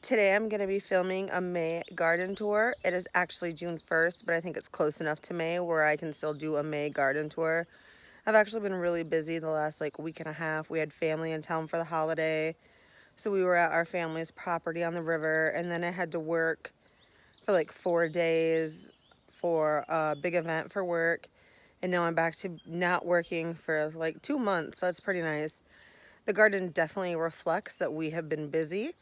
Today I'm going to be filming a May garden tour. It is actually June 1st, but I think it's close enough to May where I can still do a May garden tour. I've actually been really busy the last week and a half. We had family in town for the holiday, so we were at our family's property on the river, and then I had to work for 4 days for a big event for work, and now I'm back to not working for 2 months, so that's pretty nice. The garden definitely reflects that we have been busy.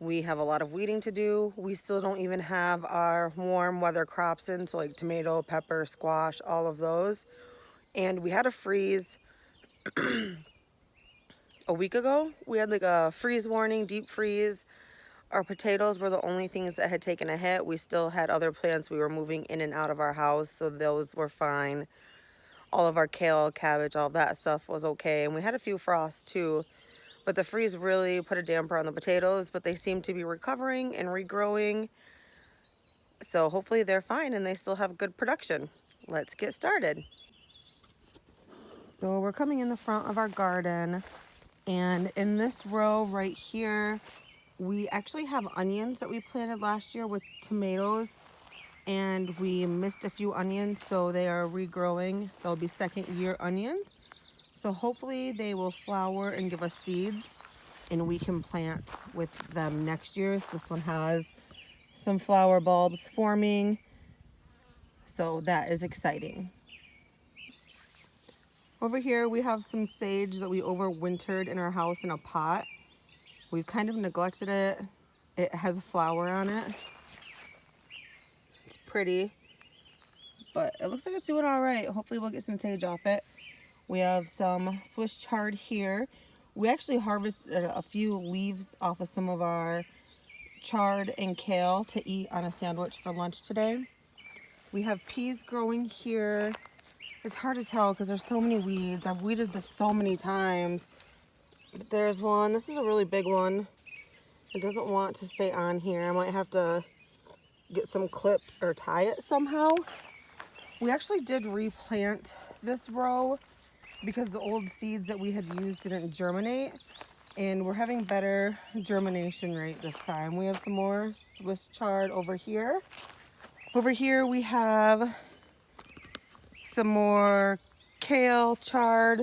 We have a lot of weeding to do. We still don't even have our warm weather crops in, so tomato, pepper, squash, all of those. And we had a freeze a week ago. We had a freeze warning, deep freeze. Our potatoes were the only things that had taken a hit. We still had other plants we were moving in and out of our house, so those were fine. All of our kale, cabbage, all of that stuff was okay. And we had a few frosts too. But the freeze really put a damper on the potatoes, but they seem to be recovering and regrowing. So hopefully they're fine and they still have good production. Let's get started. So we're coming in the front of our garden, and in this row right here, we actually have onions that we planted last year with tomatoes, and we missed a few onions, so they are regrowing. They'll be second year onions. So hopefully they will flower and give us seeds, and we can plant with them next year. So this one has some flower bulbs forming, so that is exciting. Over here we have some sage that we overwintered in our house in a pot. We've kind of neglected it. It has a flower on it. It's pretty, but it looks like it's doing all right. Hopefully we'll get some sage off it. We have some Swiss chard here. We actually harvested a few leaves off of some of our chard and kale to eat on a sandwich for lunch today. We have peas growing here. It's hard to tell because there's so many weeds. I've weeded this so many times. But there's one. This is a really big one. It doesn't want to stay on here. I might have to get some clips or tie it somehow. We actually did replant this row because the old seeds that we had used didn't germinate, and we're having better germination rate this time. We have some more Swiss chard over here. Over here we have some more kale chard.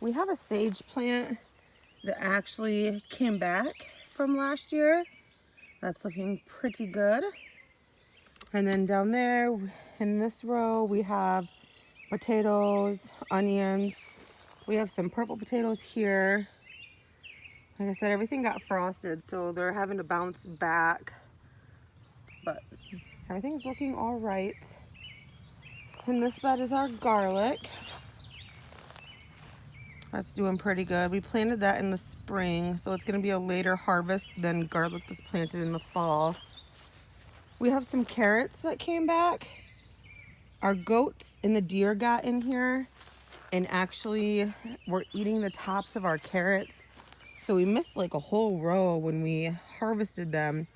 We have a sage plant that actually came back from last year. That's looking pretty good. And then down there in this row we have potatoes, onions. We have some purple potatoes here. Like I said, everything got frosted, so they're having to bounce back. But everything's looking all right. And this bed is our garlic. That's doing pretty good. We planted that in the spring, so it's going to be a later harvest than garlic that's planted in the fall. We have some carrots that came back. Our goats and the deer got in here and actually were eating the tops of our carrots. So we missed a whole row when we harvested them.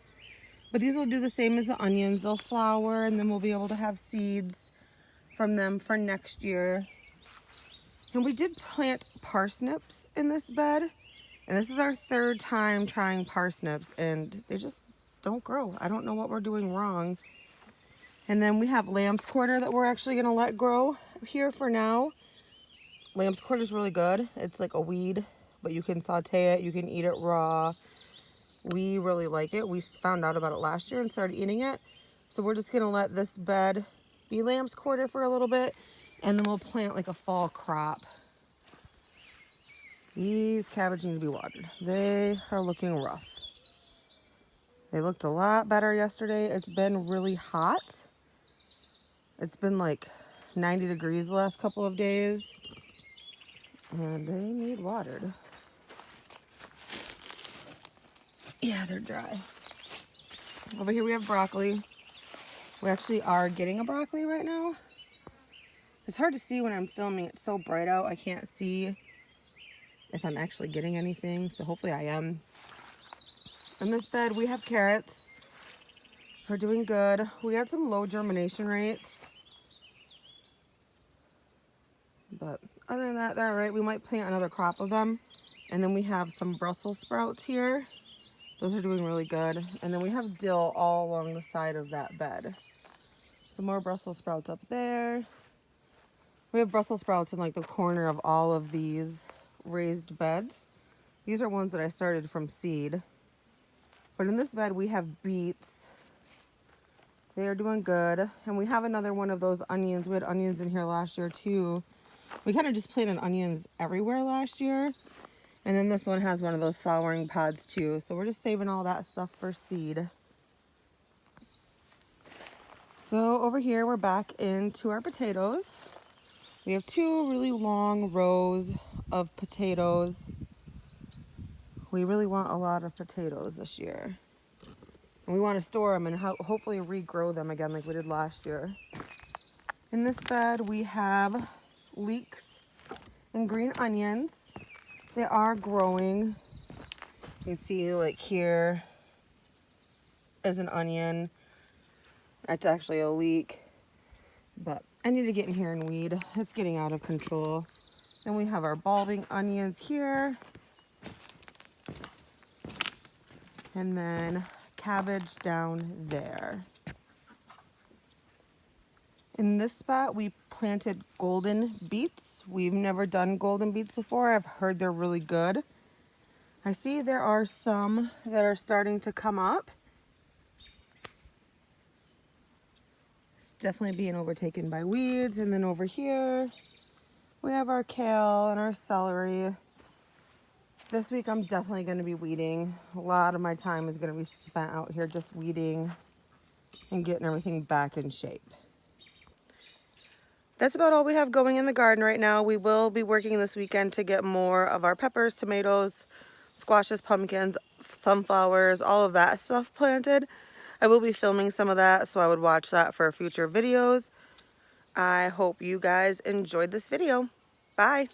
But these will do the same as the onions. They'll flower, and then we'll be able to have seeds from them for next year. And we did plant parsnips in this bed. And this is our third time trying parsnips, and they just don't grow. I don't know what we're doing wrong. And then we have lamb's quarter that we're actually going to let grow here for now. Lamb's quarter is really good. It's like a weed, but you can saute it. You can eat it raw. We really like it. We found out about it last year and started eating it. So we're just going to let this bed be lamb's quarter for a little bit, and then we'll plant a fall crop. These cabbage need to be watered. They are looking rough. They looked a lot better yesterday. It's been really hot. It's been 90 degrees the last couple of days, and they need watered. Yeah, they're dry. Over here we have broccoli. We actually are getting a broccoli right now. It's hard to see when I'm filming. It's so bright out. I can't see if I'm actually getting anything, so hopefully I am. In this bed we have carrots. We're doing good. We had some low germination rates, but other than that, they're all right. We might plant another crop of them. And then we have some Brussels sprouts here. Those are doing really good. And then we have dill all along the side of that bed. Some more Brussels sprouts up there. We have Brussels sprouts in like the corner of all of these raised beds. These are ones that I started from seed. But in this bed we have beets. They are doing good. And we have another one of those onions. We had onions in here last year too. We kind of just planted onions everywhere last year. And then this one has one of those flowering pods too. So we're just saving all that stuff for seed. So over here we're back into our potatoes. We have two really long rows of potatoes. We really want a lot of potatoes this year. And we want to store them and hopefully regrow them again like we did last year. In this bed we have leeks and green onions. They are growing. You can see like here is an onion. It's actually a leek, but I need to get in here and weed. It's getting out of control. Then we have our bulbing onions here. And then cabbage down there. In this spot, we planted golden beets. We've never done golden beets before. I've heard they're really good. I see there are some that are starting to come up. It's definitely being overtaken by weeds. And then over here, we have our kale and our celery. This week, I'm definitely going to be weeding. A lot of my time is going to be spent out here just weeding and getting everything back in shape. That's about all we have going in the garden right now. We will be working this weekend to get more of our peppers, tomatoes, squashes, pumpkins, sunflowers, all of that stuff planted. I will be filming some of that, so I would watch that for future videos. I hope you guys enjoyed this video. Bye.